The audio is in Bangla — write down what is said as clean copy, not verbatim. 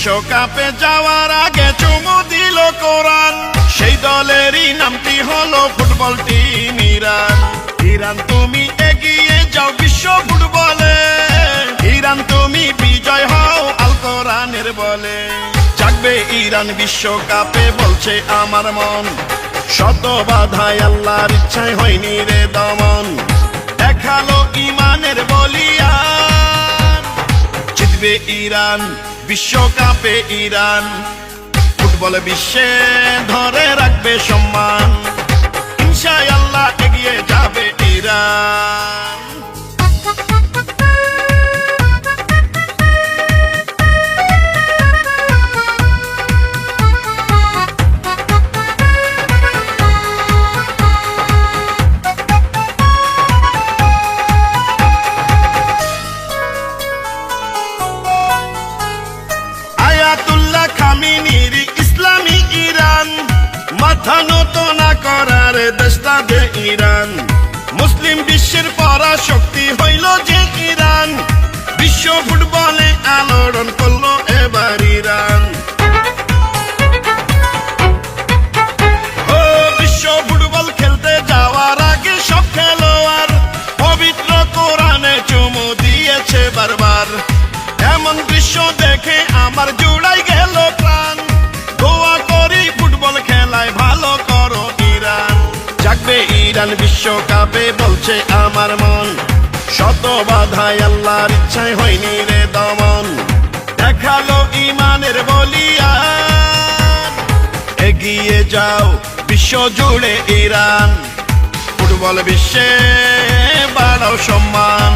বিশ্বকাপে যাওয়ার আগে চুমু দিল কোরআন, সেই দলেরই নামটি হলো ফুটবল টিম ইরান। ইরান তুমি এগিয়ে যাও বিশ্ব ফুটবলে, ইরান তুমি বিজয় হও আল কোরআনের বলে। জাগবে ইরান বিশ্বকাপে বলছে আমার মন, শত বাধায় আল্লাহর ইচ্ছায় হয়নি রে দমন। দেখালো ইমানের বলিয়ান, জিতবে ইরান বিশ্বকাপে ইরান, ফুটবল বিশ্বে ধরে রাখবে সম্মান, ইনশাআল্লাহ এগিয়ে যাবে ইরান। আয়াতুল্লাহ খামেনির ইসলামী ইরান, মাথা নত না করার দেশটা যে ইরান। মুসলিম বিশ্বের পরাশক্তি হইল যে ইরান, বিশ্ব ফুটবলে আলোড়ন করলো এবার ইরান। ও বিশ্ব ফুটবল খেলতে যাওয়ার আগে সব খেলোয়াড় পবিত্র কোরআনে চুমু দিয়েছে বারবার। এমন দৃশ্য দেখে আমার জুড়াই গেল প্রাণ, দোয়া করি ফুটবল খেলায় ভালো করো ইরান। জাগবে ইরান বিশ্বকাপে বলছে আমার মন, শত বাধায় আল্লাহর ইচ্ছায় হয়নি রে দমন। দেখালো ইমানের বলিয়ান, এগিয়ে যাও বিশ্ব জুড়ে ইরান, ফুটবল বিশ্বে বাড়াও সম্মান।